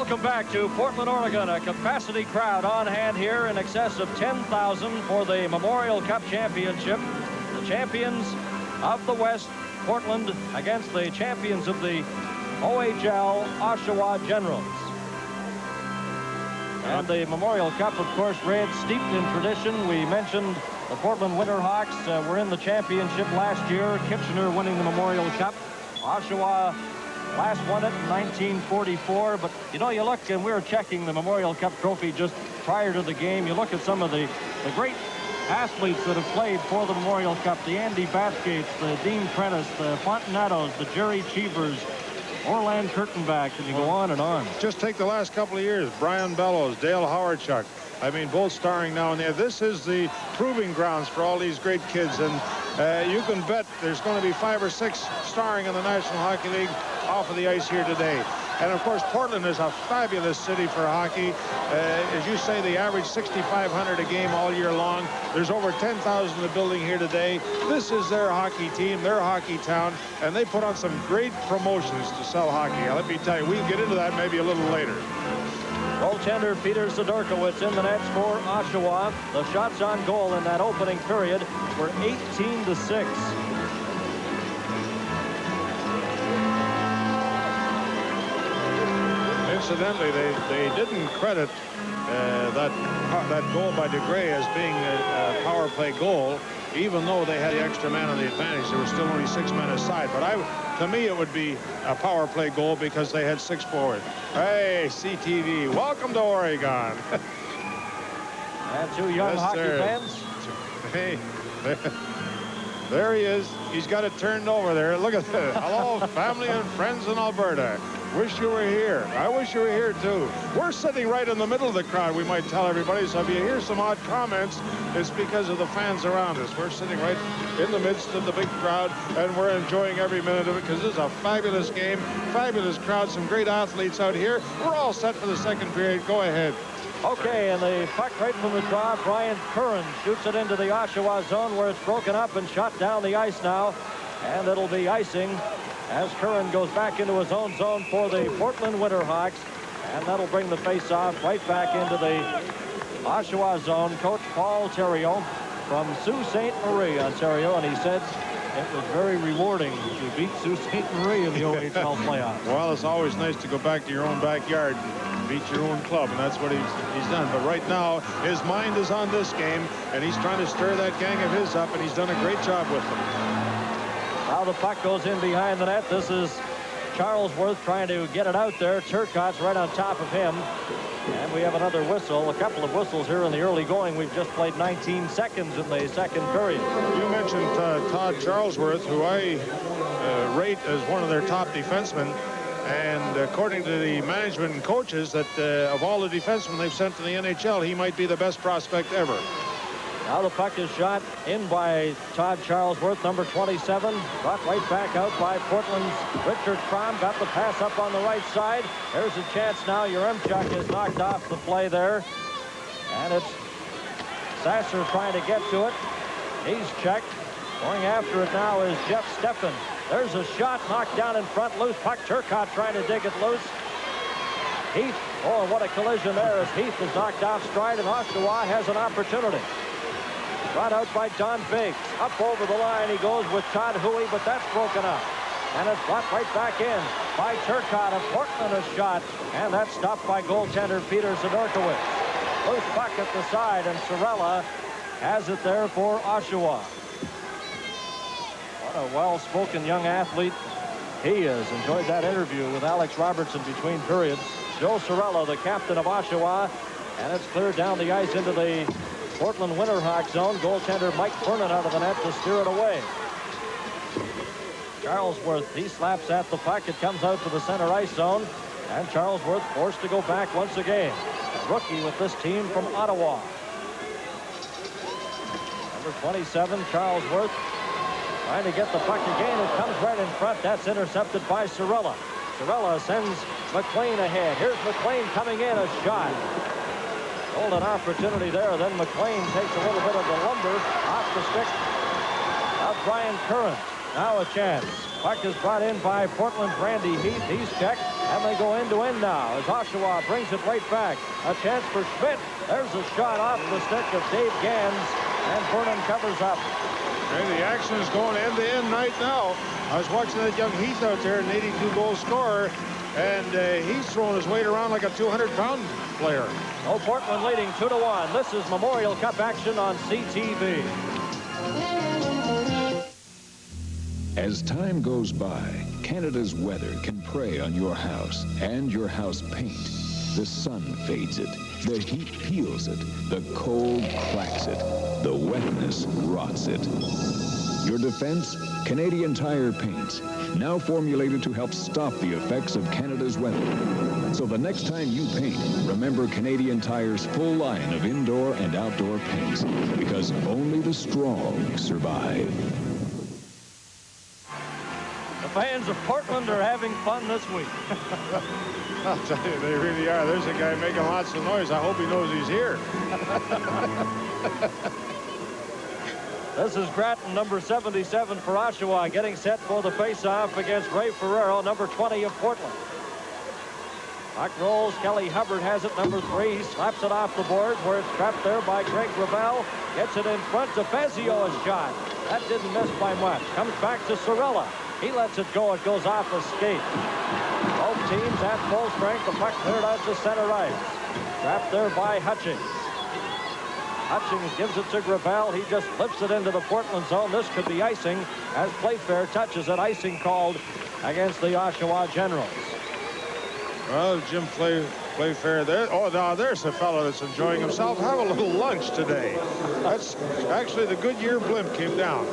Welcome back to Portland, Oregon. A capacity crowd on hand here in excess of 10,000 for the Memorial Cup Championship. The champions of the West, Portland, against the champions of the OHL, Oshawa Generals. And the Memorial Cup, of course, Red, steeped in tradition. We mentioned the Portland Winterhawks were in the championship last year. Kitchener winning the Memorial Cup. Oshawa last won it in 1944. But, you know, you look, and we were checking the Memorial Cup trophy just prior to the game. You look at some of the great athletes that have played for the Memorial Cup. The Andy Bathgates, the Dean Prentice, the Fontanettos, the Jerry Cheevers, Orland Kurtenbach, and you go on and on. Just take the last couple of years. Brian Bellows, Dale Howardchuk. I mean, both starring now and there. This is the proving grounds for all these great kids. And you can bet there's going to be 5 or 6 starring in the National Hockey League off of the ice here today. And, of course, Portland is a fabulous city for hockey. As you say, they average 6,500 a game all year long. There's over 10,000 in the building here today. This is their hockey team, their hockey town, and they put on some great promotions to sell hockey. Now, let me tell you, we can get into that maybe a little later. Goaltender Peter Zadorkowicz in the nets for Oshawa. The shots on goal in that opening period were 18-6. Incidentally, they didn't credit that goal by DeGray as being a power play goal, even though they had the extra man on the advantage. There were still only 6 men aside. But to me, it would be a power play goal because they had 6 forward. Hey, CTV, welcome to Oregon. And 2 young hockey fans. Hey, there he is. He's got it turned over there. Look at that. Hello, family and friends in Alberta. Wish you were here. I wish you were here, too. We're sitting right in the middle of the crowd, we might tell everybody. So if you hear some odd comments, it's because of the fans around us. We're sitting right in the midst of the big crowd, and we're enjoying every minute of it because this is a fabulous game, fabulous crowd, some great athletes out here. We're all set for the second period. Go ahead. Okay, and the puck right from the draw. Brian Curran shoots it into the Oshawa zone where it's broken up and shot down the ice now. And it'll be icing as Curran goes back into his own zone for the Portland Winterhawks. And that'll bring the face-off right back into the Oshawa zone. Coach Paul Theriault from Sault Ste. Marie, Ontario, and he said it was very rewarding to beat Sault Ste. Marie in the OHL playoffs. Well, it's always nice to go back to your own backyard and beat your own club, and that's what he's done. But right now, his mind is on this game, and he's trying to stir that gang of his up, and he's done a great job with them. Now the puck goes in behind the net. This is Charlesworth trying to get it out there. Turcotte's right on top of him. And we have another whistle, a couple of whistles here in the early going. We've just played 19 seconds in the second period. You mentioned Todd Charlesworth, who I rate as one of their top defensemen. And according to the management and coaches, that of all the defensemen they've sent to the NHL, he might be the best prospect ever. Now the puck is shot in by Todd Charlesworth, number 27. Brought right back out by Portland's Richard Crom. Got the pass up on the right side. There's a chance now. Yaremchuk is knocked off the play there. And it's Sasser trying to get to it. He's checked. Going after it now is Jeff Steffen. There's a shot knocked down in front. Loose puck. Turcotte trying to dig it loose. Heath. Oh, what a collision there as Heath is knocked off stride, and Oshawa has an opportunity. Brought out by Don Biggs. Up over the line he goes with Todd Huey, but that's broken up. And it's brought right back in by Turcotte. And Portland a shot, and that's stopped by goaltender Peter Zadorkowicz. Loose puck at the side, and Sorella has it there for Oshawa. What a well-spoken young athlete he is. Enjoyed that interview with Alex Robertson between periods. Joe Sorella, the captain of Oshawa, and it's cleared down the ice into the Portland Winterhawks zone. Goaltender Mike Fernan out of the net to steer it away. Charlesworth, he slaps at the puck. It comes out to the center ice zone, and Charlesworth forced to go back once again. A rookie with this team from Ottawa. Number 27, Charlesworth, trying to get the puck again. It comes right in front. That's intercepted by Sorella. Sorella sends McLean ahead. Here's McLean coming in, a shot. Golden opportunity there. Then McLean takes a little bit of the lumber off the stick of Brian Curran. Now a chance. Puck is brought in by Portland's Randy Heath. He's checked. And they go end to end now as Oshawa brings it right back. A chance for Schmidt. There's a shot off the stick of Dave Gans, and Vernon covers up. Hey, the action is going end to end right now. I was watching that young Heath out there, an 82-goal scorer, and he's throwing his weight around like a 200-pound player. Oh, Portland leading 2-1. This is Memorial Cup action on CTV. As time goes by, Canada's weather can prey on your house and your house paint. The sun fades it, the heat peels it, the cold cracks it, the wetness rots it. Your defense? Canadian Tire paints, now formulated to help stop the effects of Canada's weather. So the next time you paint, remember Canadian Tire's full line of indoor and outdoor paints, because only the strong survive. The fans of Portland are having fun this week. I'll tell you, they really are. There's a guy making lots of noise. I hope he knows he's here. This is Grattan, number 77 for Oshawa, getting set for the face-off against Ray Ferrero, number 20 of Portland. Puck rolls. Kelly Hubbard has it, number 3. He slaps it off the boards where it's trapped there by Greg Gravel. Gets it in front to Fezio's shot. That didn't miss by much. Comes back to Sorella. He lets it go. It goes off a skate. Both teams at full strength. The puck cleared out to center ice. Trapped there by Hutchings. Hutchings gives it to Gravel. He just flips it into the Portland zone. This could be icing as Playfair touches it. Icing called against the Oshawa Generals. Well, Jim Playfair there. Oh, now there's a fellow that's enjoying himself. Have a little lunch today. That's actually the Goodyear blimp came down.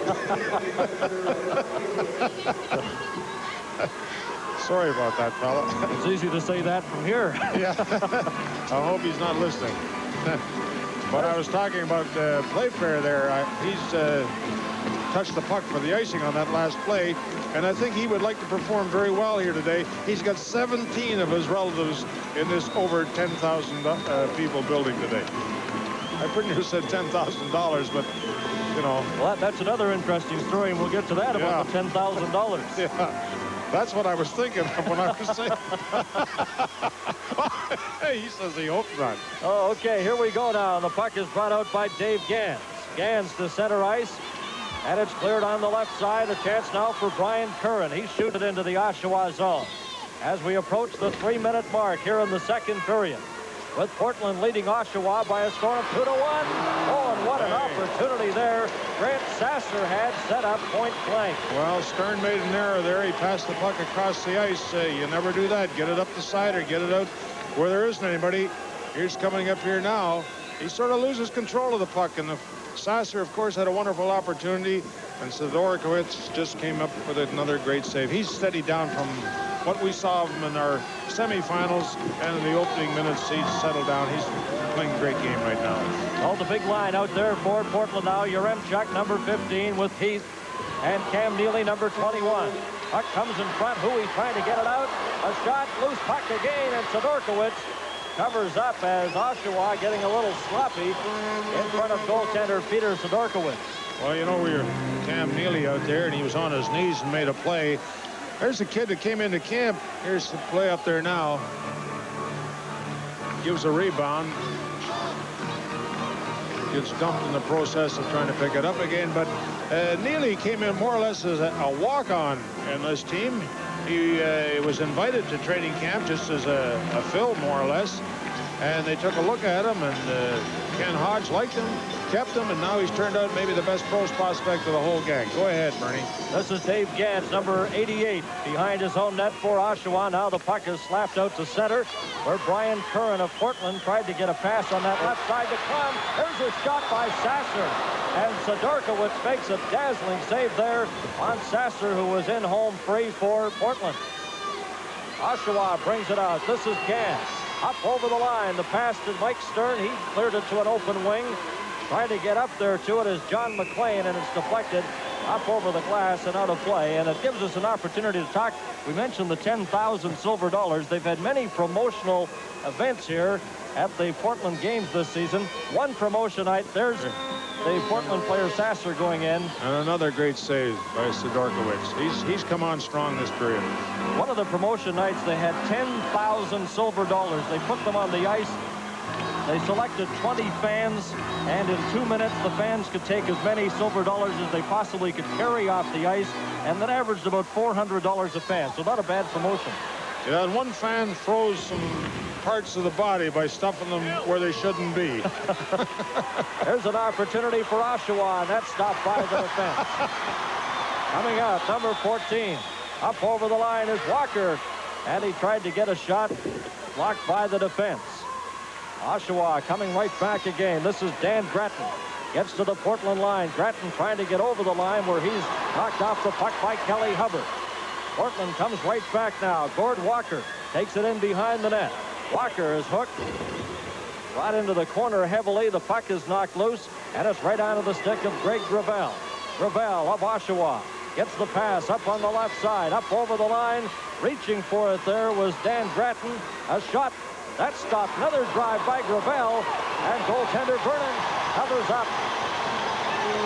Sorry about that, fella. It's easy to say that from here. Yeah. I hope he's not listening. But I was talking about Playfair there. He's touched the puck for the icing on that last play, and I think he would like to perform very well here today. He's got 17 of his relatives in this over 10,000 people building today. I pretty much said $10,000, but you know. Well, that's another interesting story, and we'll get to that about the $10,000. Yeah. That's what I was thinking of when I was saying. Hey, he says he hopes not. Oh, okay, here we go now. The puck is brought out by Dave Gans. Gans to center ice, and it's cleared on the left side. A chance now for Brian Curran. He shoots it into the Oshawa zone. As we approach the 3-minute mark here in the second period, with Portland leading Oshawa by a score of 2-1. Oh, and what an opportunity there Grant Sasser had set up point blank. Well, Stern made an error there. He passed the puck across the ice. You never do that. Get it up the side or get it out where there isn't anybody. Here's coming up here now. He sort of loses control of the puck, and Sasser, of course, had a wonderful opportunity, and Sidorkowicz just came up with another great save. He's steadied down from what we saw of him in our semifinals, and in the opening minutes, he's settled down. He's playing a great game right now. Oh, the big line out there for Portland now. Yaremchuk, number 15, with Heath, and Cam Neely, number 21. Puck comes in front. Huey trying to get it out. A shot, loose puck again, and Sidorkowicz covers up as Oshawa getting a little sloppy in front of goaltender Peter Sidorkowicz. Well, you know, we were Cam Neely out there, and he was on his knees and made a play. There's a kid that came into camp. Here's the play up there now. Gives a rebound. Gets dumped in the process of trying to pick it up again. But Neely came in more or less as a walk-on in this team. He was invited to training camp just as a fill, more or less. And they took a look at him, and Ken Hodge liked him, kept him, and now he's turned out maybe the best pros prospect of the whole gang. Go ahead, Bernie. This is Dave Gans, number 88, behind his own net for Oshawa. Now the puck is slapped out to center, where Brian Curran of Portland tried to get a pass on that left side to Klum. There's a shot by Sasser, and Sidorkowicz makes a dazzling save there on Sasser, who was in home free for Portland. Oshawa brings it out. This is Gans. Up over the line, the pass to Mike Stern. He cleared it to an open wing. Trying to get up there to it is John McLean, and it's deflected up over the glass and out of play, and it gives us an opportunity to talk. We mentioned the 10,000 silver dollars. They've had many promotional events here at the Portland games this season. One promotion night, there's the Portland player Sasser going in. And another great save by Sidorkiewicz. He's come on strong this period. One of the promotion nights, they had 10,000 silver dollars. They put them on the ice. They selected 20 fans, and in 2 minutes, the fans could take as many silver dollars as they possibly could carry off the ice, and that averaged about $400 a fan, so not a bad promotion. Yeah, and one fan froze some parts of the body by stuffing them where they shouldn't be. There's an opportunity for Oshawa, and that's stopped by the defense. Coming out, number 14. Up over the line is Walker, and he tried to get a shot, blocked by the defense. Oshawa coming right back again. This is Dan Grattan. Gets to the Portland line. Grattan trying to get over the line where he's knocked off the puck by Kelly Hubbard. Portland comes right back now. Gord Walker takes it in behind the net. Walker is hooked right into the corner heavily. The puck is knocked loose, and it's right onto the stick of Greg Gravel. Gravel of Oshawa gets the pass up on the left side, up over the line. Reaching for it there was Dan Grattan. A shot. That stopped. Another drive by Gravel, and goaltender Vernon covers up.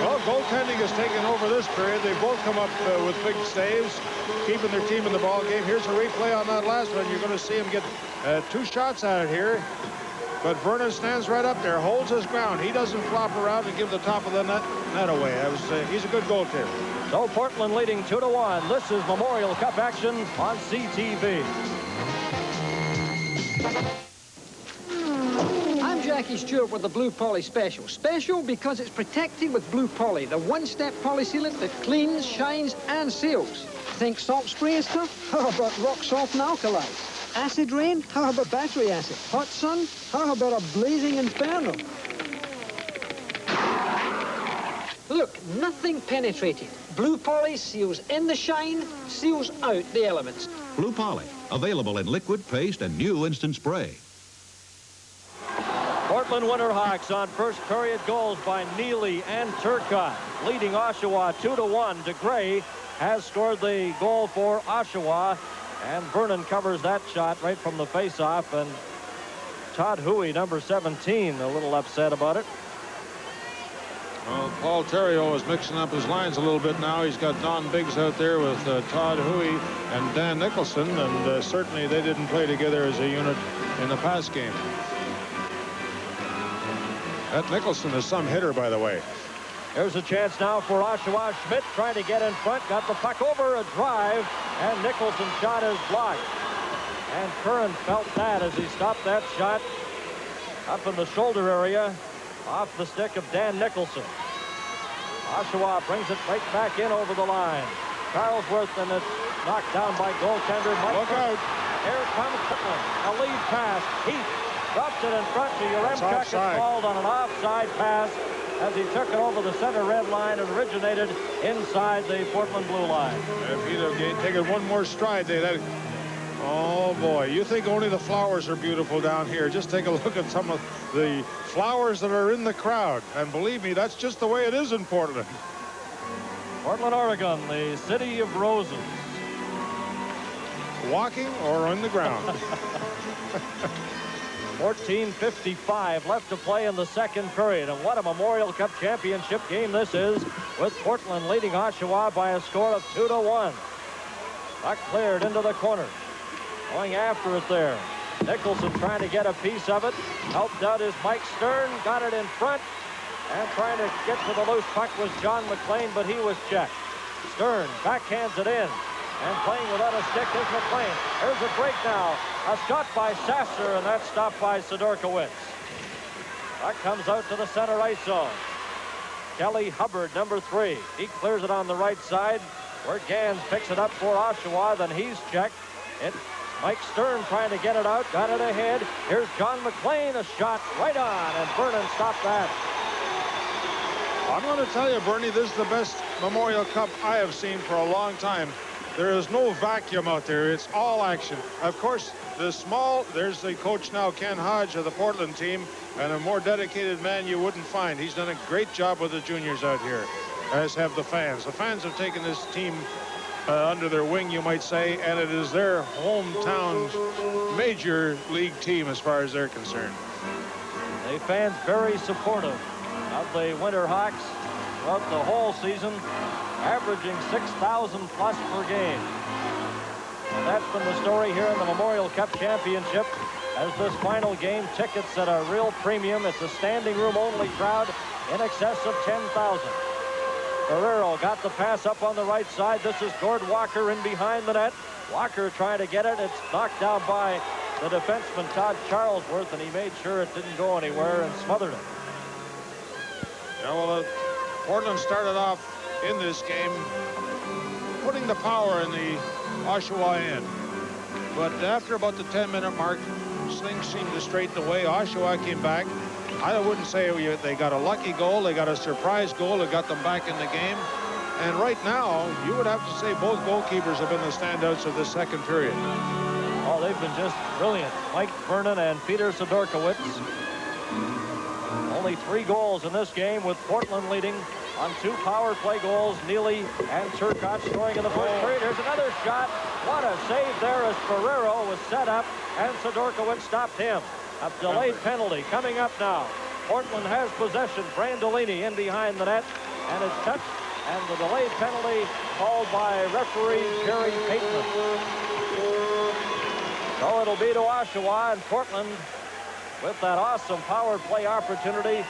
Well, goaltending has taken over this period. They both come up with big saves, keeping their team in the ball game. Here's a replay on that last one. You're going to see him get 2 shots at it here. But Vernon stands right up there, holds his ground. He doesn't flop around and give the top of the net away. He's a good goaltender. So Portland leading 2-1. This is Memorial Cup action on CTV. I'm Jackie Stewart with the Blue Poly Special. Special because it's protected with Blue Poly, the one-step poly sealant that cleans, shines, and seals. Think salt spray and stuff? How about rock salt and alkali? Acid rain? How about battery acid? Hot sun? How about a blazing inferno? Look, nothing penetrated. Blue Poly seals in the shine, seals out the elements. Blue Poly, available in liquid, paste, and new instant spray. Portland Winterhawks on first period goals by Neely and Turcotte, leading Oshawa 2-1. DeGray has scored the goal for Oshawa, and Vernon covers that shot right from the face-off, and Todd Huey, number 17, a little upset about it. Well, Paul Theriault is mixing up his lines a little bit now. He's got Don Biggs out there with Todd Huey and Dan Nicholson, and certainly they didn't play together as a unit in the past game. That Nicholson is some hitter, by the way. There's a chance now for Oshawa. Schmidt trying to get in front, got the puck over, a drive, and Nicholson's shot is blocked. And Curran felt that as he stopped that shot up in the shoulder area off the stick of Dan Nicholson. Oshawa brings it right back in over the line. Charlesworth, and it's knocked down by goaltender Mike. Look out. Here comes Portland. A lead pass. Heath drops it in front to Yaremchuk. It's called on an offside pass as he took it over the center red line and originated inside the Portland blue line. If he'd have taken one more stride, they'd have... Oh, boy. You think only the flowers are beautiful down here. Just take a look at some of the flowers that are in the crowd. And believe me, that's just the way it is in Portland. Portland, Oregon, the city of roses. Walking or on the ground. 14:55 left to play in the second period. And what a Memorial Cup championship game this is, with Portland leading Oshawa by a score of 2-1. Puck cleared into the corner. Going after it there. Nicholson trying to get a piece of it. Helped out is Mike Stern. Got it in front. And trying to get to the loose puck was John McLean, but he was checked. Stern backhands it in. And playing without a stick is McLean. There's a break now. A shot by Sasser, and that's stopped by Sidorkiewicz. Puck comes out to the center ice zone. Kelly Hubbard, number 3. He clears it on the right side, where Gans picks it up for Oshawa. Then he's checked. It's Mike Stern trying to get it out. Got it ahead. Here's John McLean. A shot right on, and Vernon stopped that. I'm going to tell you, Bernie, this is the best Memorial Cup I have seen for a long time. There is no vacuum out there. It's all action. Of course, there's the coach now, Ken Hodge of the Portland team, and a more dedicated man you wouldn't find. He's done a great job with the juniors out here. as have the fans. The fans have taken this team under their wing, you might say, and it is their hometown major league team as far as they're concerned. The fans very supportive of the Winterhawks throughout the whole season, averaging 6,000 plus per game. And that's been the story here in the Memorial Cup Championship, as this final game, tickets at a real premium. It's a standing room only crowd in excess of 10,000. Ferrero got the pass up on the right side. This is Gord Walker in behind the net. Walker trying to get it. It's knocked down by the defenseman Todd Charlesworth, and he made sure it didn't go anywhere and smothered it. Yeah, well, Portland started off in this game putting the power in the Oshawa end. But after about the 10-minute mark, things seemed to straighten away. Oshawa came back. I wouldn't say they got a lucky goal. They got a surprise goal that got them back in the game. And right now, you would have to say both goalkeepers have been the standouts of the second period. Oh, they've been just brilliant. Mike Vernon and Peter Sidorkiewicz. Only 3 goals in this game, with Portland leading on 2 power play goals. Neely and Turcotte scoring in the first period. Here's another shot. What a save there as Ferrero was set up, and Sidorkiewicz stopped him. A delayed penalty coming up now. Portland has possession. Brandolini in behind the net, and it's touched, and the delayed penalty called by referee Jerry Pateman. So it'll be to Oshawa, and Portland, with that awesome power play opportunity,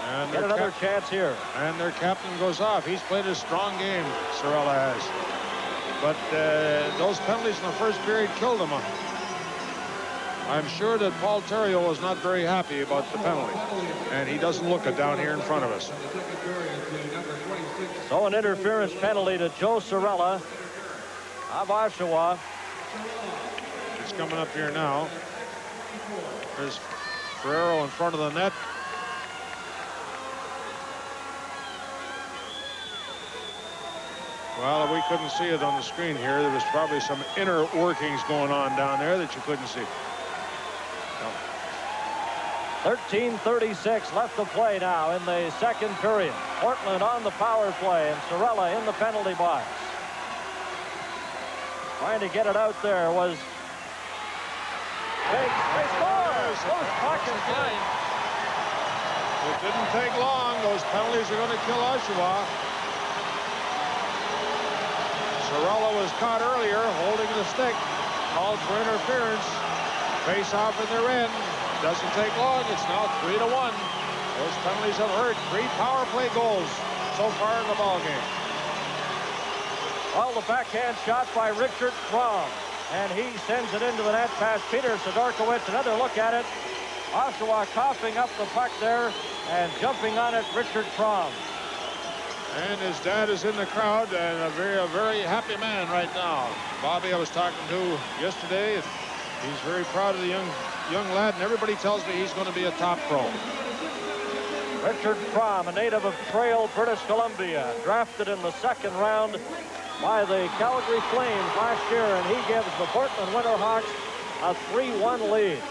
and get another chance here. And their captain goes off. He's played a strong game, Sorella has. But those penalties in the first period killed him. I'm sure that Paul Theriault was not very happy about the penalty. And he doesn't look it down here in front of us. So an interference penalty to Joe Sorella of Oshawa. It's coming up here now. There's Ferrero in front of the net. Well, we couldn't see it on the screen here. There was probably some inner workings going on down there that you couldn't see. 13:36 left to play now in the second period. Portland on the power play, and Sorella in the penalty box. Trying to get it out there was big. They scores! Loose puck and flying. It didn't take long. Those penalties are going to kill Oshawa. Sorella was caught earlier holding the stick. Called for interference. Face off in their end. Doesn't take long. It's now 3-1. Those penalties have hurt. 3 power play goals so far in the ballgame. Well, the backhand shot by Richard Fromm, and he sends it into the net past Peter Sidorkiewicz. Another look at it. Oshawa coughing up the puck there and jumping on it, Richard Fromm. And his dad is in the crowd, and a very happy man right now. Bobby, I was talking to yesterday. He's very proud of the young lad, and everybody tells me he's going to be a top pro. Richard Fromm, a native of Trail, British Columbia, drafted in the second round by the Calgary Flames last year, and he gives the Portland Winterhawks a 3-1 lead.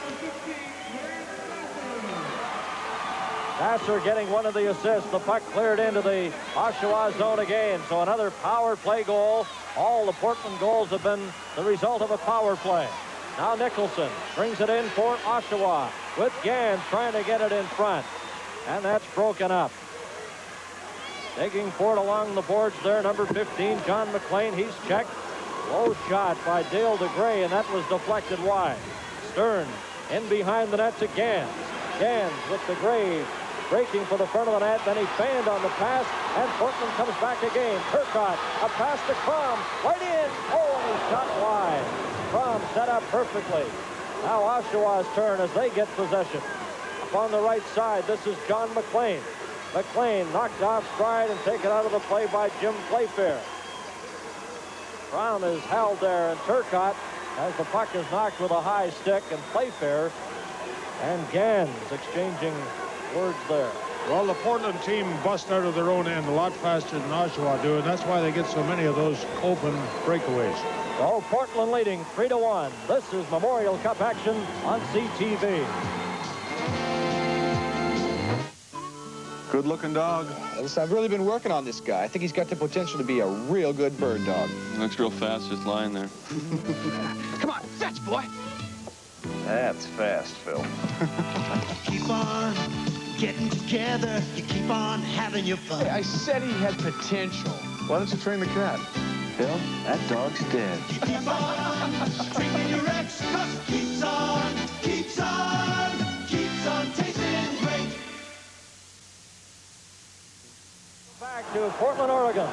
Nasser getting one of the assists. The puck cleared into the Oshawa zone again, so another power play goal. All the Portland goals have been the result of a power play. Now Nicholson brings it in for Oshawa, with Gans trying to get it in front, and that's broken up. Digging for it along the boards there, number 15, John McLean. He's checked. Low shot by Dale DeGray, and that was deflected wide. Stern in behind the net to Gans. Gans with DeGray breaking for the front of the net. Then he fanned on the pass, and Portland comes back again. Turcotte, a pass to Crom, right in. Oh, and he shot wide. Crom set up perfectly. Now Oshawa's turn as they get possession. Up on the right side, this is John McLean. McLean knocked off stride and taken out of the play by Jim Playfair. Brown is held there, and Turcotte, as the puck is knocked with a high stick, and Playfair and Gans exchanging words there. Well, the Portland team bust out of their own end a lot faster than Oshawa do, and that's why they get so many of those open breakaways. So Portland leading 3-1. This is Memorial Cup action on CTV. Good-looking dog. Listen, I've really been working on this guy. I think he's got the potential to be a real good bird dog. He looks real fast just lying there. Come on, fetch, boy. That's fast, Phil. Keep on getting together. You keep on having your fun. Hey, I said he had potential. Why don't you train the cat? Phil, that dog's dead. You keep on stringing your ex, 'cause keeps on tasting great. Back to Portland, Oregon.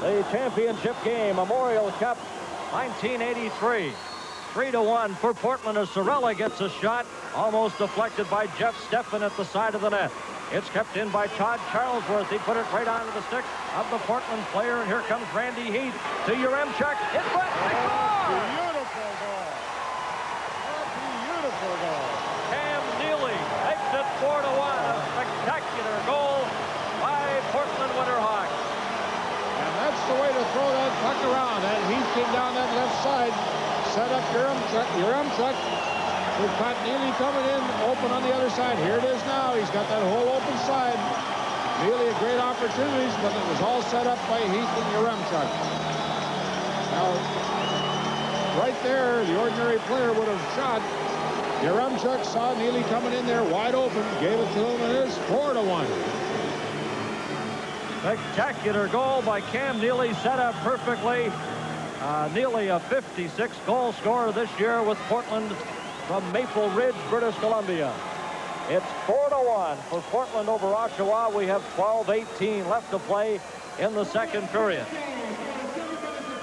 The championship game, Memorial Cup, 1983. 3-1 for Portland as Sorella gets a shot, almost deflected by Jeff Steffen at the side of the net. It's kept in by Todd Charlesworth. He put it right onto the stick of the Portland player, and here comes Randy Heath to Yaremchuk. In front, they score! Beautiful goal. Beautiful goal. Cam Neely makes it 4-1. A spectacular goal by Portland Winterhawks. And that's the way to throw that puck around. And Heath came down that left side, set up Yaremchuk, who caught Neely coming in, open on the other side. Here it is now. He's got that whole open side. Neely had great opportunities, but it was all set up by Heath and Yaremchuk. Now, right there, the ordinary player would have shot. Yaremchuk saw Neely coming in there wide open, gave it to him, and it's 4-1. Spectacular goal by Cam Neely, set up perfectly. Neely, a 56 goal scorer this year with Portland from Maple Ridge, British Columbia. It's 4-1 for Portland over Oshawa. We have 12:18 left to play in the second period.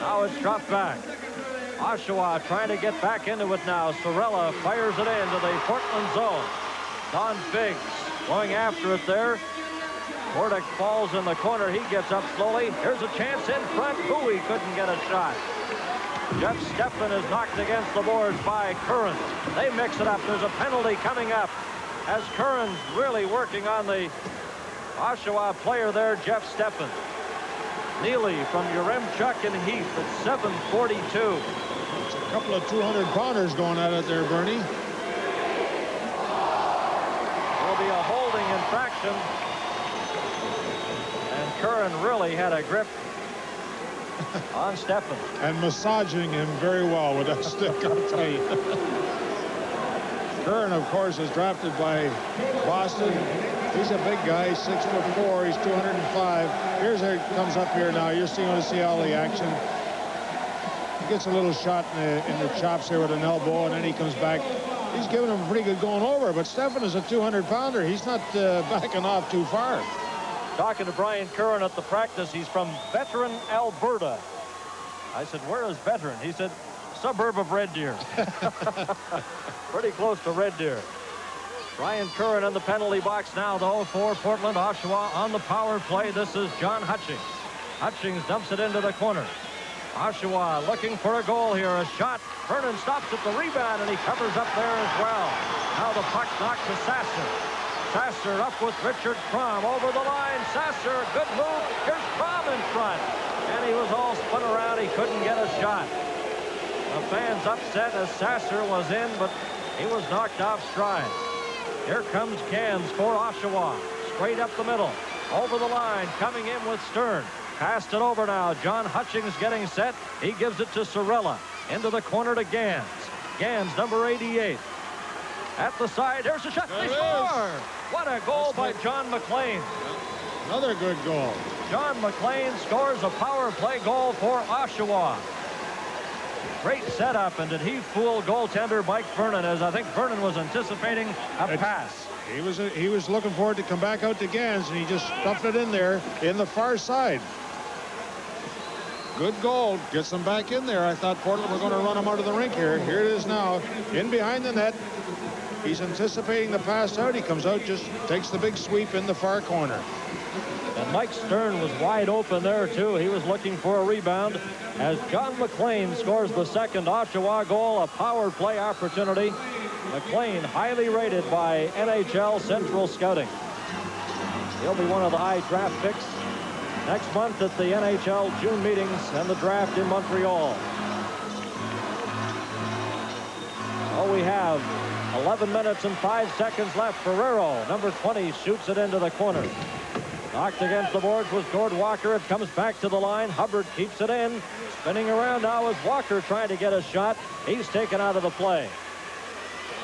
Now it's dropped back. Oshawa trying to get back into it now. Sorella fires it into the Portland zone. Don Biggs going after it there. Bordick falls in the corner. He gets up slowly. Here's a chance in front. Bowie couldn't get a shot. Jeff Steffen is knocked against the boards by Curran. They mix it up. There's a penalty coming up as Curran's really working on the Oshawa player there, Jeff Steffen. Neely from Yaremchuk and Heath at 7:42. It's a couple of 200-pounders going at it there, Bernie. There'll be a holding infraction. And Curran really had a grip on Steffen. And massaging him very well with that stick, I'll tell you. Curran, of course, is drafted by Boston. He's a big guy, 6'4", he's 205. Here's how he comes up here now. You're seeing all the action. He gets a little shot in the chops here with an elbow, and then he comes back. He's giving him a pretty good going over, but Steffen is a 200-pounder. He's not backing off too far. Talking to Brian Curran at the practice. He's from Veteran, Alberta. I said, where is Veteran? He said, suburb of Red Deer. Pretty close to Red Deer. Brian Curran in the penalty box now, though, for Portland. Oshawa on the power play. This is John Hutchings. Hutchings dumps it into the corner. Oshawa looking for a goal here. A shot. Vernon stops at the rebound, and he covers up there as well. Now the puck knocked to Sasser. Sasser up with Richard Crom over the line. Sasser, good move. Here's Crom in front. And he was all spun around. He couldn't get a shot. The fans upset as Sasser was in, but he was knocked off stride. Here comes Cans for Oshawa. Straight up the middle. Over the line. Coming in with Stern. Passed it over now. John Hutchings getting set. He gives it to Sorella. Into the corner to Gans. Gans, number 88. At the side. There's a shot. They score! What a goal by John McLean. Another good goal. John McLean scores a power play goal for Oshawa. Great setup, and did he fool goaltender Mike Vernon, as I think Vernon was anticipating a pass. He was looking for it to come back out to Gans, and he just stuffed it in there in the far side. Good goal. Gets them back in there. I thought Portland were going to run him out of the rink here. Here it is now. In behind the net. He's anticipating the pass out. He comes out, just takes the big sweep in the far corner. And Mike Stern was wide open there, too. He was looking for a rebound as John McLean scores the second Oshawa goal, a power play opportunity. McLean, highly rated by NHL Central Scouting. He'll be one of the high draft picks next month at the NHL June meetings and the draft in Montreal. All we have 11 minutes and 5 seconds left. Ferrero, number 20, shoots it into the corner. Knocked against the boards was Gord Walker. It comes back to the line. Hubbard keeps it in. Spinning around now is Walker trying to get a shot. He's taken out of the play.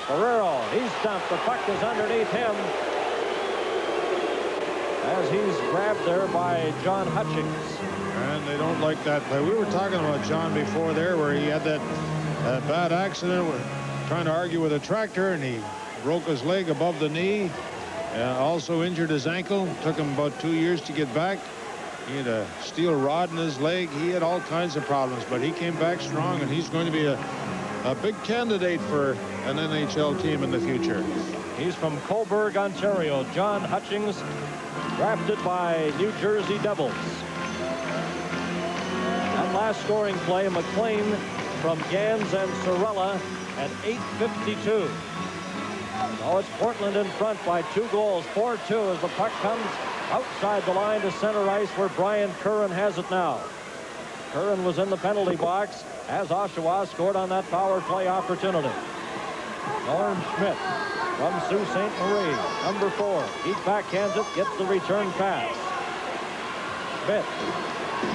Ferrero, he's stumped. The puck is underneath him as he's grabbed there by John Hutchings. And they don't like that play. We were talking about John before there where he had that bad accident trying to argue with a tractor, and he broke his leg above the knee. Also injured his ankle. Took him about 2 years to get back. He had a steel rod in his leg. He had all kinds of problems, but he came back strong, and he's going to be a big candidate for an NHL team in the future. He's from Cobourg, Ontario. John Hutchings, drafted by New Jersey Devils. That last scoring play, McLean from Gans and Sorella at 8:52. So it's Portland in front by 2 goals, 4-2 as the puck comes outside the line to center ice where Brian Curran has it now. Curran was in the penalty box as Oshawa scored on that power play opportunity. Norm Schmidt from Sault Ste. Marie, number 4. He backhands it, gets the return pass. Schmidt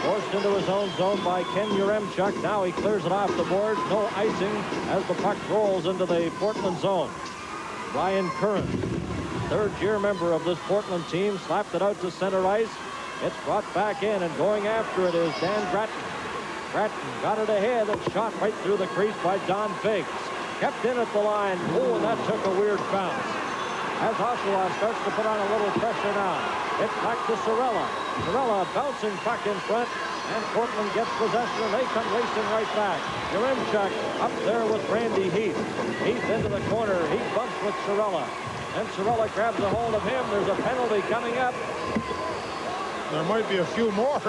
forced into his own zone by Ken Yaremchuk. Now he clears it off the board. No icing as the puck rolls into the Portland zone. Brian Curran, third-year member of this Portland team, slapped it out to center ice. It's brought back in, and going after it is Dan Gratton. Gratton got it ahead and shot right through the crease by Don Biggs. Kept in at the line. Oh, and that took a weird bounce. As Oshawa starts to put on a little pressure now. It's back to Sorella. Sorella bouncing puck in front, and Portland gets possession, and they come racing right back. Yaremchuk up there with Randy Heath. Heath into the corner. He bumps with Sorella. And Sorella grabs a hold of him. There's a penalty coming up. There might be a few more.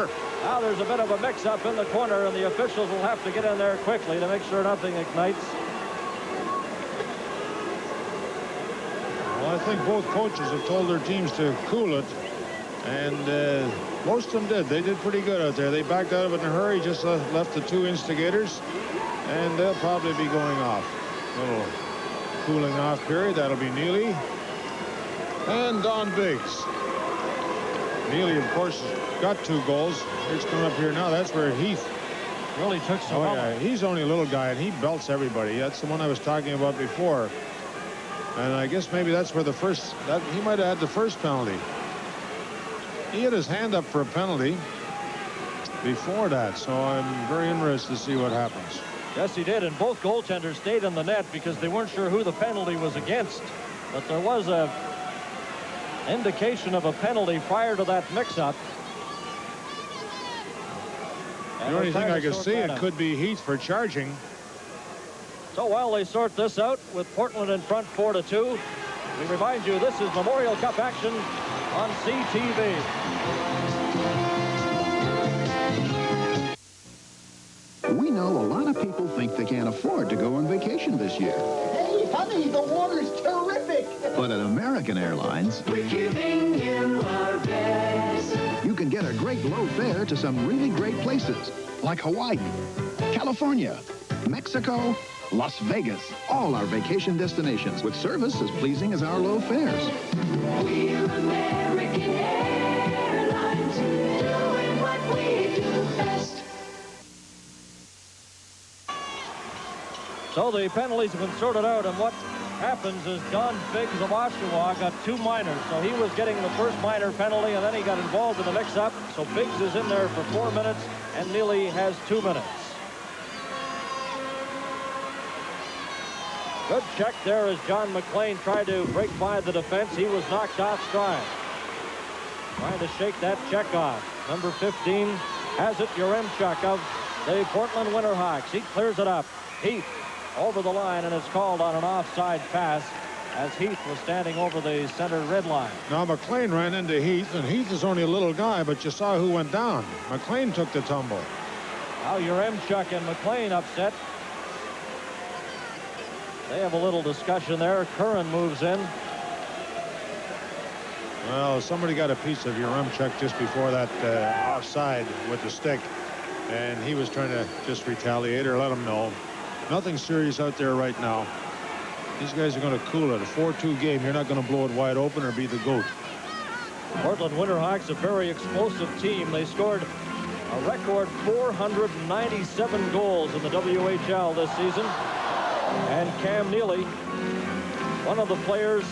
Now there's a bit of a mix-up in the corner, and the officials will have to get in there quickly to make sure nothing ignites. Well, I think both coaches have told their teams to cool it, and most of them did. They did pretty good out there. They backed out of it in a hurry, just left the 2 instigators, and they'll probably be going off. A little cooling off period. That'll be Neely and Don Biggs. Neely, of course, got 2 goals. It's coming up here now. That's where Heath really took some. Oh, yeah. He's only a little guy, and he belts everybody. That's the one I was talking about before. And I guess maybe that's where he might have had the first penalty. He had his hand up for a penalty before that, so I'm very interested to see what happens. Yes, he did, and both goaltenders stayed in the net because they weren't sure who the penalty was against. But there was a indication of a penalty prior to that mix-up. The only thing I can see, it could be Heath for charging. So while they sort this out with Portland in front 4-2, we remind you this is Memorial Cup action on CTV. We know a lot of people think they can't afford to go on vacation this year. Hey, honey, the water's terrific. But at American Airlines, We're giving you our best. you can get a great low fare to some really great places, like Hawaii, California, Mexico, Las Vegas, all our vacation destinations with service as pleasing as our low fares. We're American Airlines, doing what we do best. So the penalties have been sorted out, and what happens is Don Biggs of Oshawa got 2 minors. So he was getting the first minor penalty, and then he got involved in the mix-up. So Biggs is in there for 4 minutes, and Neely has 2 minutes. Good check there as John McLean tried to break by the defense. He was knocked off stride. Trying to shake that check off. Number 15 has it, Yaremchuk of the Portland Winterhawks. He clears it up. Heath over the line, and it's called on an offside pass as Heath was standing over the center red line. Now McLean ran into Heath, and Heath is only a little guy, but you saw who went down. McLean took the tumble. Now Yaremchuk and McLean upset. They have a little discussion there. Curran moves in. Well, somebody got a piece of Yaremchuk just before that offside with the stick, and he was trying to just retaliate or let him know. Nothing serious out there right now. These guys are going to cool it. A 4-2 game. You're not going to blow it wide open or be the goat. Portland Winterhawks, a very explosive team. They scored a record 497 goals in the WHL this season. And Cam Neely, one of the players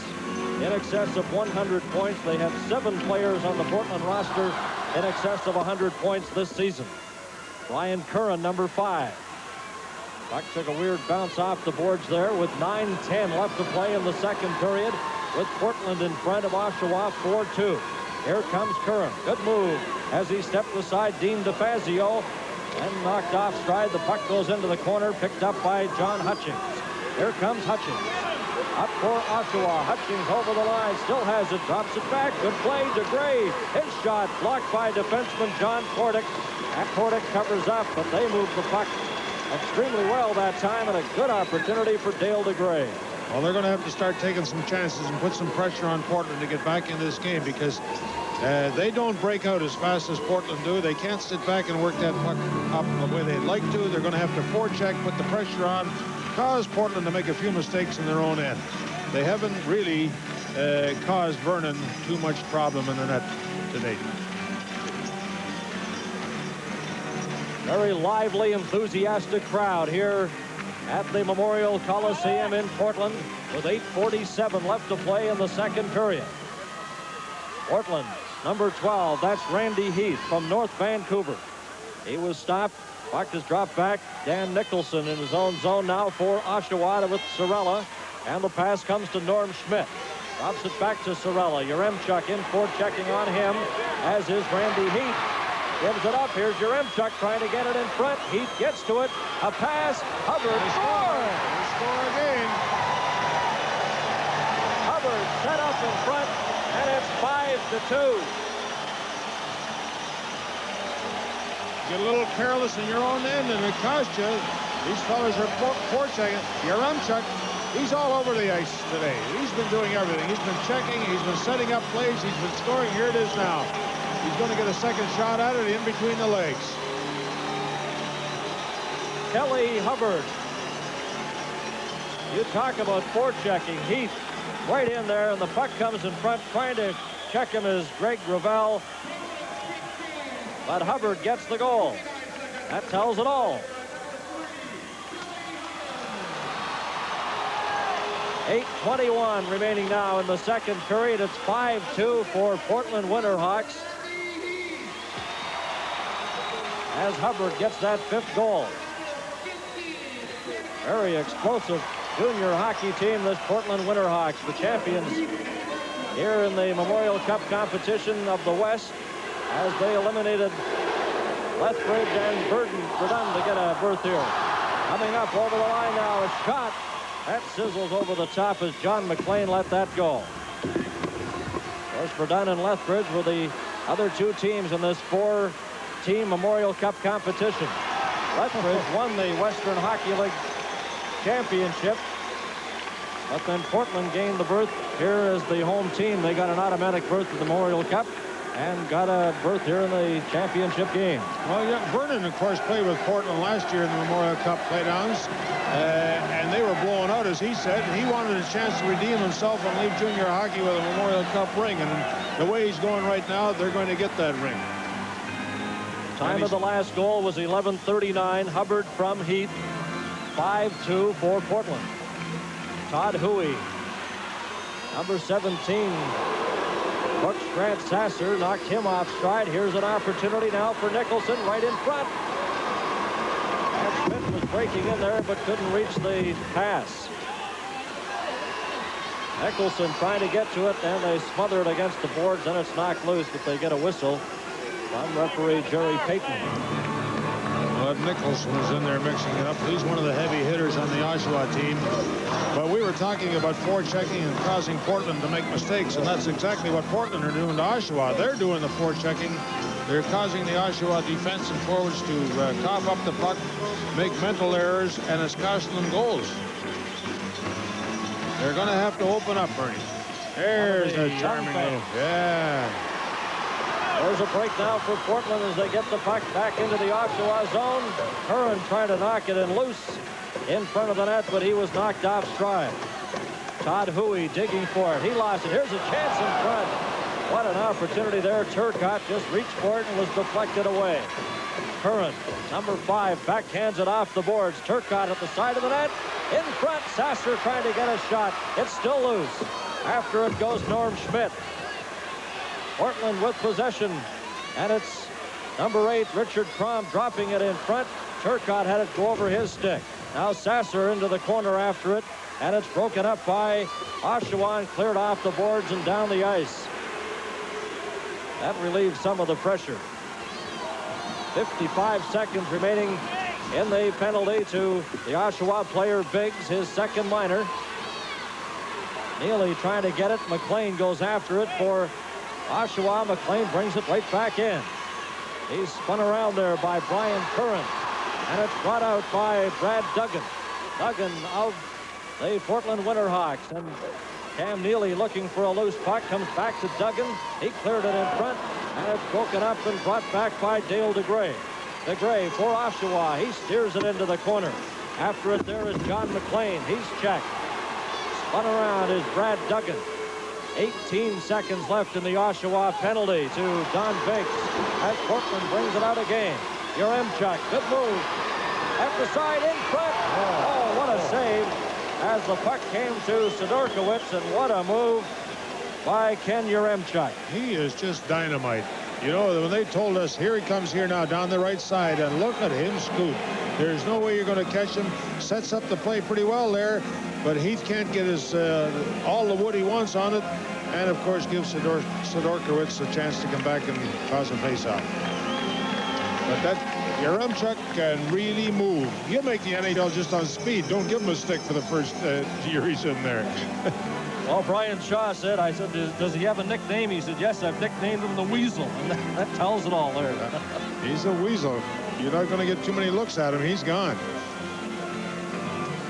in excess of 100 points. They have 7 players on the Portland roster in excess of 100 points this season. Ryan Curran, number 5. Puck took a weird bounce off the boards there with 9:10 left to play in the second period, with Portland in front of Oshawa 4-2. Here comes Curran. Good move as he stepped aside Dean DeFazio and knocked off stride. The puck goes into the corner, picked up by John Hutchings. Here comes Hutchings. Up for Oshawa. Hutchings over the line, still has it, drops it back. Good play to Gray. His shot blocked by defenseman John Kordic. And Kordic covers up, but they move the puck extremely well that time, and a good opportunity for Dale DeGray. Well, they're going to have to start taking some chances and put some pressure on Portland to get back in this game, because they don't break out as fast as Portland do. They can't sit back and work that puck up the way they'd like to. They're going to have to forecheck, put the pressure on, cause Portland to make a few mistakes in their own end. They haven't really caused Vernon too much problem in the net to date. Very lively, enthusiastic crowd here at the Memorial Coliseum in Portland, with 8:47 left to play in the second period. Portland, number 12, that's Randy Heath from North Vancouver. He was stopped. Puck is dropped back. Dan Nicholson in his own zone now for Oshawa with Sorella. And the pass comes to Norm Schmidt. Drops it back to Sorella. Yaremchuk in for checking on him, as is Randy Heath. Gives it up. Here's Yaremchuk trying to get it in front. Heath gets to it. A pass. Hubbard scores. They score again. Hubbard set up in front, and it's 5-2. Get a little careless in your own end, and it cost you. These fellas are forechecking. Yaremchuk, he's all over the ice today. He's been doing everything. He's been checking. He's been setting up plays. He's been scoring. Here it is now. He's going to get a second shot at it in between the legs. Kelly Hubbard. You talk about forechecking. Heath right in there, and the puck comes in front. Trying to check him is Greg Gravel. But Hubbard gets the goal. That tells it all. 8:21 remaining now in the second period. It's 5-2 for Portland Winterhawks, as Hubbard gets that 5th goal. Very explosive junior hockey team, this Portland Winterhawks, the champions here in the Memorial Cup competition of the West, as they eliminated Lethbridge and Verdun to get a berth here. Coming up over the line now, a shot that sizzles over the top as John McLean let that go. Of course, Verdun and Lethbridge were the other 2 teams in this 4-team Memorial Cup competition. Lethbridge won the Western Hockey League championship, but then Portland gained the berth here as the home team. They got an automatic berth to the Memorial Cup and got a berth here in the championship game. Well, yeah, Vernon, of course, played with Portland last year in the Memorial Cup playdowns, and they were blown out, as he said, and he wanted a chance to redeem himself and leave junior hockey with a Memorial Cup ring, and the way he's going right now, they're going to get that ring. Time of the last goal was 11:39. Hubbard from Heath. 5-2 for Portland. Todd Huey, number 17. Brooks Grant Sasser knocked him off stride. Here's an opportunity now for Nicholson right in front. And Schmidt was breaking in there but couldn't reach the pass. Nicholson trying to get to it, and they smother it against the boards, and it's knocked loose, but they get a whistle from referee Jerry Payton. Well, Nicholson was in there mixing it up. He's one of the heavy hitters on the Oshawa team. But we were talking about forechecking and causing Portland to make mistakes, and that's exactly what Portland are doing to Oshawa. They're doing the forechecking. They're causing the Oshawa defense and forwards to cough up the puck, make mental errors, and it's costing them goals. They're going to have to open up, Bernie. There's a charming move. Yeah. There's a break now for Portland as they get the puck back into the Oshawa zone. Curran trying to knock it in loose in front of the net, but he was knocked off stride. Todd Huey digging for it. He lost it. Here's a chance in front. What an opportunity there. Turcotte just reached for it and was deflected away. Curran, number 5, backhands it off the boards. Turcotte at the side of the net. In front, Sasser trying to get a shot. It's still loose. After it goes Norm Schmidt. Portland with possession. And it's number 8, Richard Crom, dropping it in front. Turcotte had it go over his stick. Now Sasser into the corner after it. And it's broken up by Oshawa and cleared off the boards and down the ice. That relieves some of the pressure. 55 seconds remaining in the penalty to the Oshawa player Biggs, his second minor. Neely trying to get it. McLean goes after it for Oshawa. McLean brings it right back in. He's spun around there by Brian Curran. And it's brought out by Brad Duggan. Duggan of the Portland Winterhawks. And Cam Neely looking for a loose puck. Comes back to Duggan. He cleared it in front. And it's broken up and brought back by Dale DeGray. DeGray for Oshawa. He steers it into the corner. After it there is John McLean. He's checked. Spun around is Brad Duggan. 18 seconds left in the Oshawa penalty to Don Biggs. As Portland brings it out again. Yaremchuk, good move. At the side in front. Oh, what a save. As the puck came to Sidorkiewicz, and what a move by Ken Yaremchuk. He is just dynamite. You know, when they told us, here he comes here now down the right side, and look at him scoot. There's no way you're going to catch him. Sets up the play pretty well there, but Heath can't get his all the wood he wants on it, and of course gives Sidorkiewicz a chance to come back and cause a face-off. But that Yaremchuk can really move. He'll make the NHL just on speed. Don't give him a stick for the first year he's in there. Well, Brian Shaw said, I said, does he have a nickname? He said, yes, I've nicknamed him the Weasel. And that tells it all there. He's a weasel. You're not going to get too many looks at him. He's gone.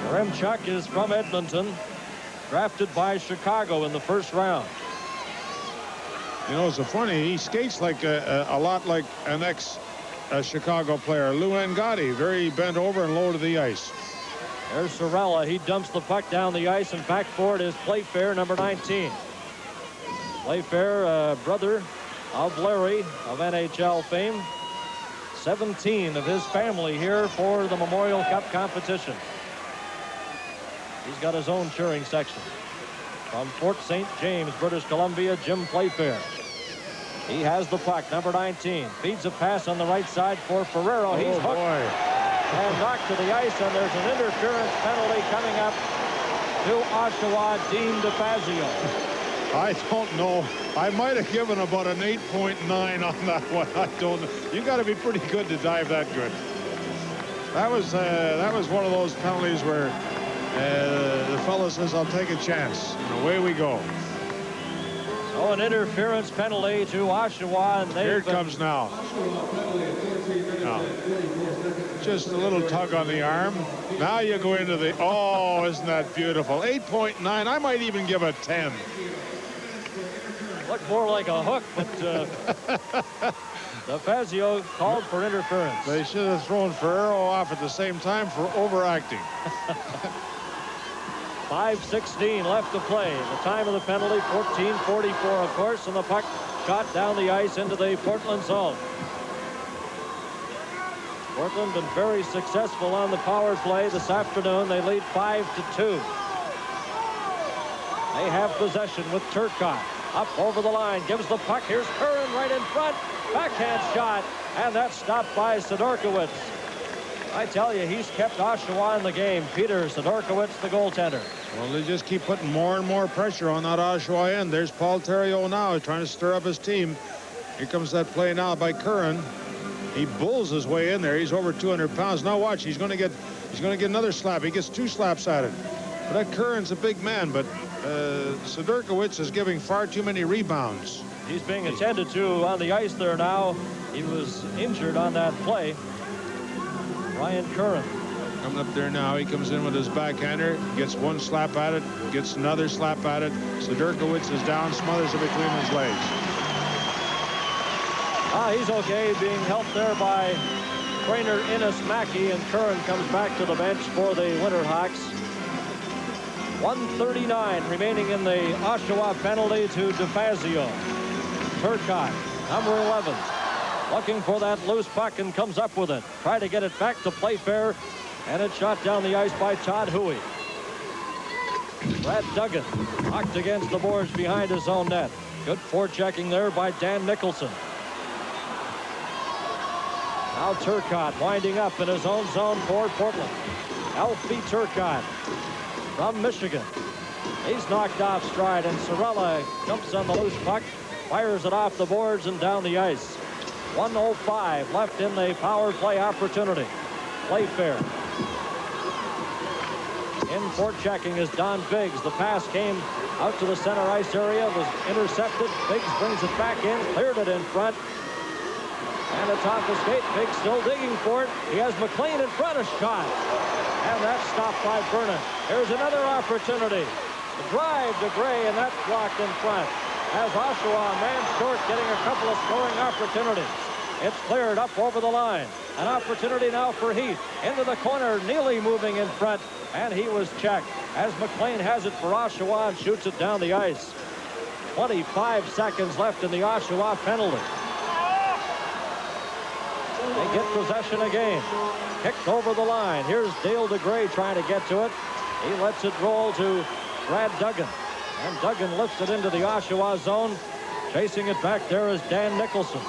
Yaremchuk is from Edmonton, drafted by Chicago in the first round. You know, it's so funny. He skates like a lot like an ex-Chicago player, Lou Angotti, very bent over and low to the ice. There's Sorella. He dumps the puck down the ice, and back for it is Playfair, number 19. Playfair, brother of Larry of NHL fame. 17 of his family here for the Memorial Cup competition. He's got his own cheering section. From Fort St. James, British Columbia, Jim Playfair. He has the puck, number 19. Feeds a pass on the right side for Ferrero. He's hooked. Boy. And knocked to the ice, and there's an interference penalty coming up to Oshawa, Dean DeFazio. I don't know. I might have given about an 8.9 on that one. I don't know. You got to be pretty good to dive that good. That was one of those penalties where the fellow says, "I'll take a chance," and away we go. So an interference penalty to Oshawa, and here it comes now. Just a little tug on the arm. Now you go into the, oh, isn't that beautiful? 8.9. I might even give a 10. Looked more like a hook, but DeFazio called for interference. They should have thrown Ferrero off at the same time for overacting. 5:16 left to play. The time of the penalty, 14:44, of course, and the puck shot down the ice into the Portland zone. Portland been very successful on the power play this afternoon. They lead 5-2. They have possession with Turcotte. Up over the line, gives the puck. Here's Curran right in front. Backhand shot, and that's stopped by Sidorkiewicz. I tell you, he's kept Oshawa in the game. Peter Sidorkiewicz, the goaltender. Well, they just keep putting more and more pressure on that Oshawa end. There's Paul Theriault now trying to stir up his team. Here comes that play now by Curran. He bulls his way in there. He's over 200 pounds. Now watch, he's going to get another slap. He gets 2 slaps at it. But that Curran's a big man, but Sidorkiewicz is giving far too many rebounds. He's being attended to on the ice there now. He was injured on that play. Ryan Curran. Coming up there now. He comes in with his backhander, gets 1 slap at it, gets another slap at it. Sidorkiewicz is down, smothers it between his legs. He's okay, being helped there by trainer Innes Mackey, and Curran comes back to the bench for the Winterhawks. 1:39 remaining in the Oshawa penalty to DeFazio. Turcotte, number 11, looking for that loose puck and comes up with it. Try to get it back to Playfair, and it's shot down the ice by Todd Huey. Brad Duggan knocked against the boards behind his own net. Good forechecking there by Dan Nicholson. Now Turcotte winding up in his own zone for Portland. Alfie Turcotte from Michigan. He's knocked off stride, and Sorella jumps on the loose puck, fires it off the boards and down the ice. 1:05 left in the power play opportunity. Playfair. In forechecking is Don Biggs. The pass came out to the center ice area, was intercepted. Biggs brings it back in, cleared it in front. And it's off the skate. Biggs still digging for it. He has McLean in front, a shot. And that's stopped by Vernon. Here's another opportunity. The drive to Gray, and that's blocked in front. As Oshawa, a man short, getting a couple of scoring opportunities. It's cleared up over the line. An opportunity now for Heath. Into the corner, Neely moving in front, and he was checked. As McLean has it for Oshawa and shoots it down the ice. 25 seconds left in the Oshawa penalty. They get possession again. Kicked over the line. Here's Dale DeGray trying to get to it. He lets it roll to Brad Duggan. And Duggan lifts it into the Oshawa zone. Chasing it back there is Dan Nicholson.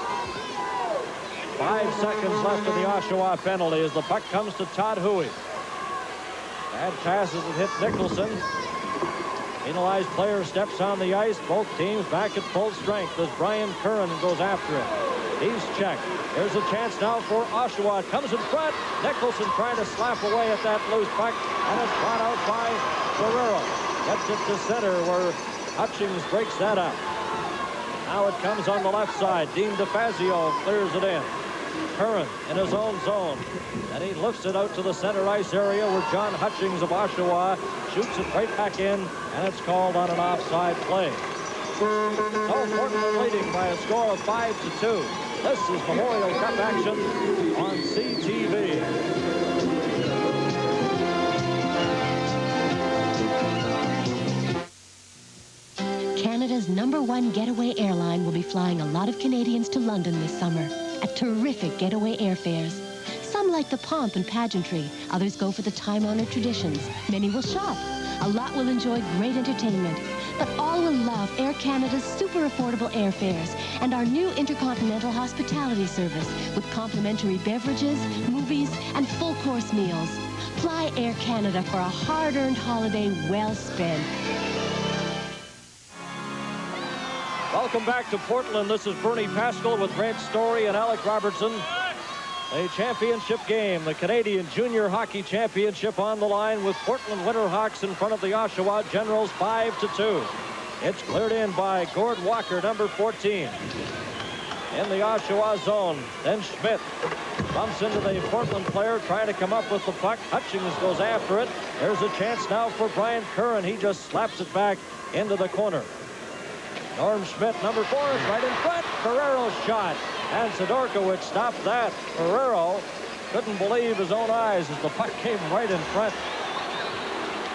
5 seconds left in the Oshawa penalty as the puck comes to Todd Huey. Bad passes that hit Nicholson. Penalized player steps on the ice. Both teams back at full strength as Brian Curran goes after it. He's checked. There's a chance now for Oshawa. Comes in front. Nicholson trying to slap away at that loose puck, and it's brought out by Guerrero. Gets it to center where Hutchings breaks that up. Now it comes on the left side. Dean DeFazio clears it in. Curran in his own zone, and he lifts it out to the center ice area where John Hutchings of Oshawa shoots it right back in, and it's called on an offside play. So Portland leading by a score of 5-2. This is Memorial Cup action on CTV. Canada's #1 getaway airline will be flying a lot of Canadians to London this summer at terrific getaway airfares. Some like the pomp and pageantry. Others go for the time-honored traditions. Many will shop. A lot will enjoy great entertainment. But all will love Air Canada's super affordable airfares and our new intercontinental hospitality service with complimentary beverages, movies, and full-course meals. Fly Air Canada for a hard-earned holiday well spent. Welcome back to Portland. This is Bernie Pascal with Grant Story and Alec Robertson. A championship game, the Canadian Junior Hockey Championship on the line with Portland Winterhawks in front of the Oshawa Generals 5-2. It's cleared in by Gord Walker, number 14. In the Oshawa zone, then Schmidt bumps into the Portland player trying to come up with the puck. Hutchings goes after it. There's a chance now for Brian Curran. He just slaps it back into the corner. Norm Schmidt, number 4, is right in front. Ferrero's shot. And Sidorkiewicz stopped that. Ferrero couldn't believe his own eyes as the puck came right in front.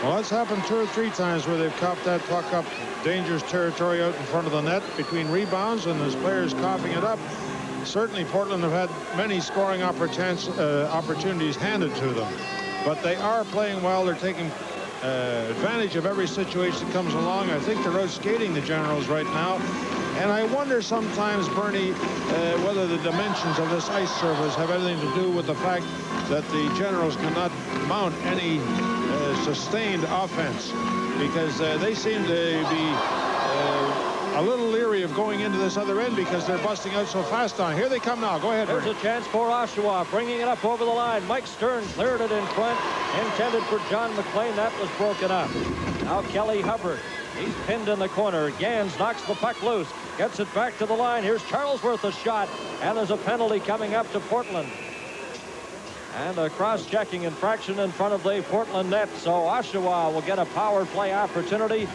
Well, that's happened 2 or 3 times where they've coughed that puck up dangerous territory out in front of the net between rebounds, and his players coughing it up. Certainly Portland have had many scoring opportunities handed to them, but they are playing well. They're taking advantage of every situation that comes along. I think they're out skating the Generals right now. And I wonder sometimes, Bernie, whether the dimensions of this ice surface have anything to do with the fact that the Generals cannot mount any sustained offense, because they seem to be a little leery of going into this other end because they're busting out so fast on. Here they come now. Go ahead, There's Bernie. a chance for Oshawa, bringing it up over the line. Mike Stern cleared it in front, intended for John McLean. That was broken up. Now Kelly Hubbard. He's pinned in the corner. Gans knocks the puck loose. Gets it back to the line. Here's Charlesworth, a shot. And there's a penalty coming up to Portland. And a cross-checking infraction in front of the Portland net. So Oshawa will get a power play opportunity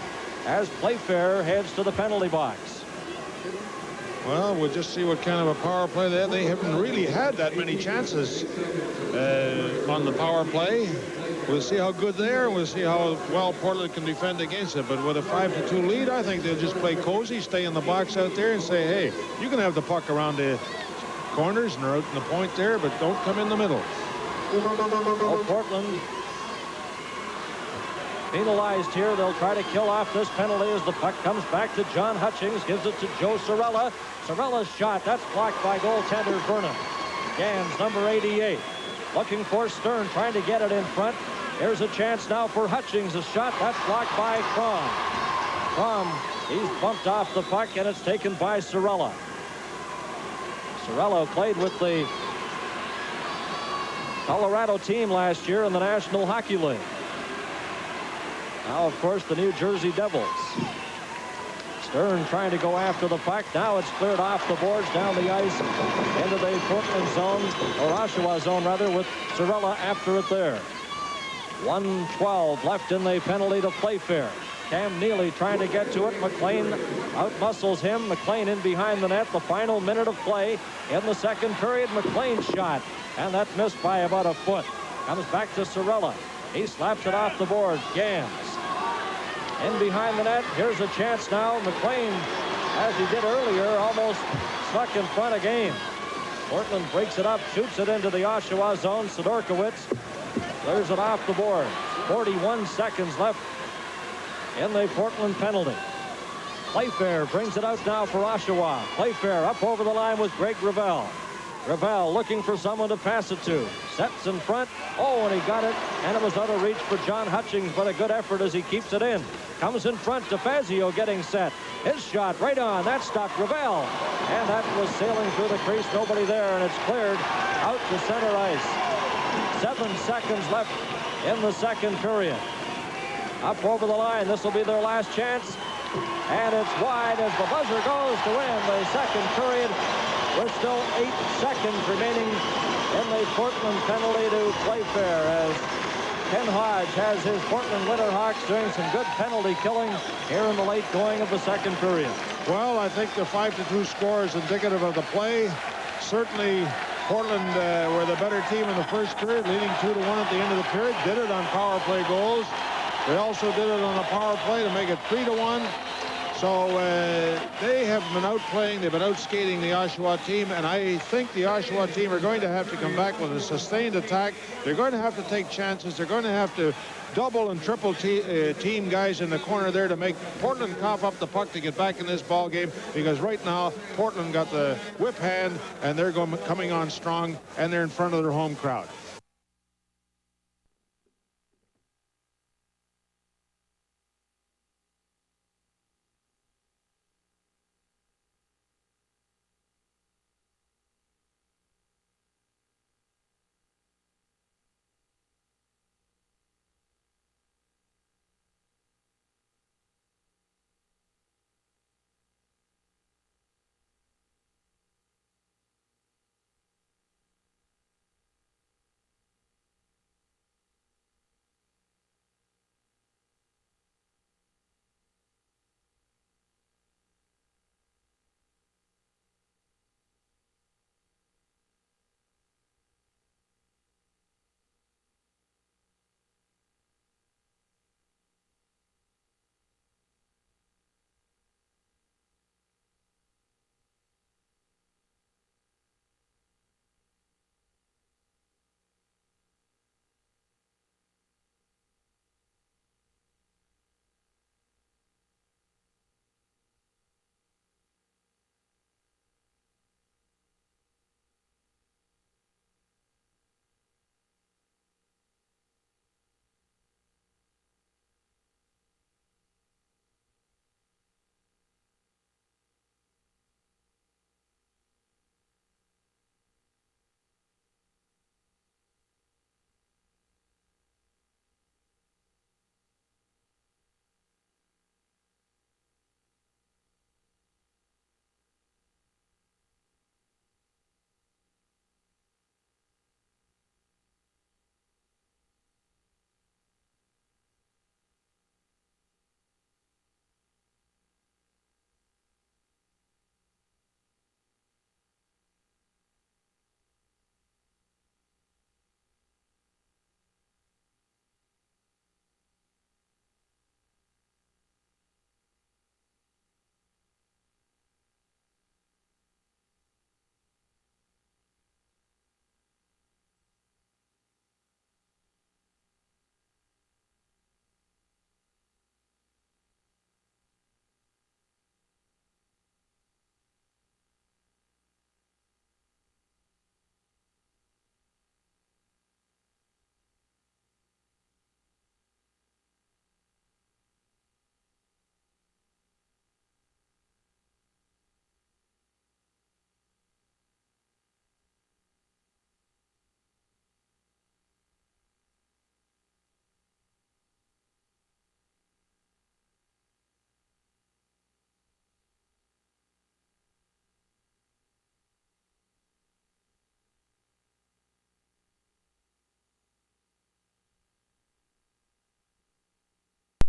as Playfair heads to the penalty box. Well, we'll just see what kind of a power play they haven't really had that many chances on the power play. We'll see how good they are. We'll see how well Portland can defend against it. But with a 5-2 lead, I think they'll just play cozy, stay in the box out there and say, hey, you can have the puck around the corners and out in the point there, but don't come in the middle. Well, Portland penalized here. They'll try to kill off this penalty as the puck comes back to John Hutchings. Gives it to Joe Cirella. Cirella's shot. That's blocked by goaltender Vernon. Gans, number 88. Looking for Stern, trying to get it in front. Here's a chance now for Hutchings. A shot. That's blocked by Crom. Crom, he's bumped off the puck, and it's taken by Cirella. Cirella played with the Colorado team last year in the National Hockey League. Now, of course, the New Jersey Devils. Stern trying to go after the puck. Now it's cleared off the boards, down the ice, into the Portland zone, or Oshawa zone, rather, with Cirella after it there. 1:12 left in the penalty to Playfair. Cam Neely trying to get to it. McLean outmuscles him. McLean in behind the net. The final minute of play in the second period. McLean's shot, and that's missed by about a foot. Comes back to Cirella. He slaps it off the board. Gans in behind the net. Here's a chance now. McLean, as he did earlier, almost stuck in front of game. Portland breaks it up, shoots it into the Oshawa zone. Sidorkiewicz clears it off the board. 41 seconds left in the Portland penalty. Playfair brings it out now for Oshawa. Playfair up over the line with Greg Gravel. Gravel looking for someone to pass it to. Sets in front. Oh, and he got it. And it was out of reach for John Hutchings, but a good effort as he keeps it in. Comes in front. DeFazio getting set. His shot right on. That stopped Gravel. And that was sailing through the crease. Nobody there, and it's cleared out to center ice. 7 seconds left in the second period. Up over the line. This will be their last chance. And it's wide as the buzzer goes to end the second period. There's still 8 seconds remaining in the Portland penalty to Playfair as Ken Hodge has his Portland Winterhawks doing some good penalty killing here in the late going of the second period. Well, I think the 5-2 score is indicative of the play. Certainly, Portland were the better team in the first period, leading 2-1 at the end of the period. Did it on power play goals. They also did it on a power play to make it 3-1. So they have been outplaying, they've been outskating the Oshawa team, and I think the Oshawa team are going to have to come back with a sustained attack. They're going to have to take chances. They're going to have to double and triple team guys in the corner there to make Portland cough up the puck to get back in this ball game, because right now Portland got the whip hand and they're coming on strong and they're in front of their home crowd.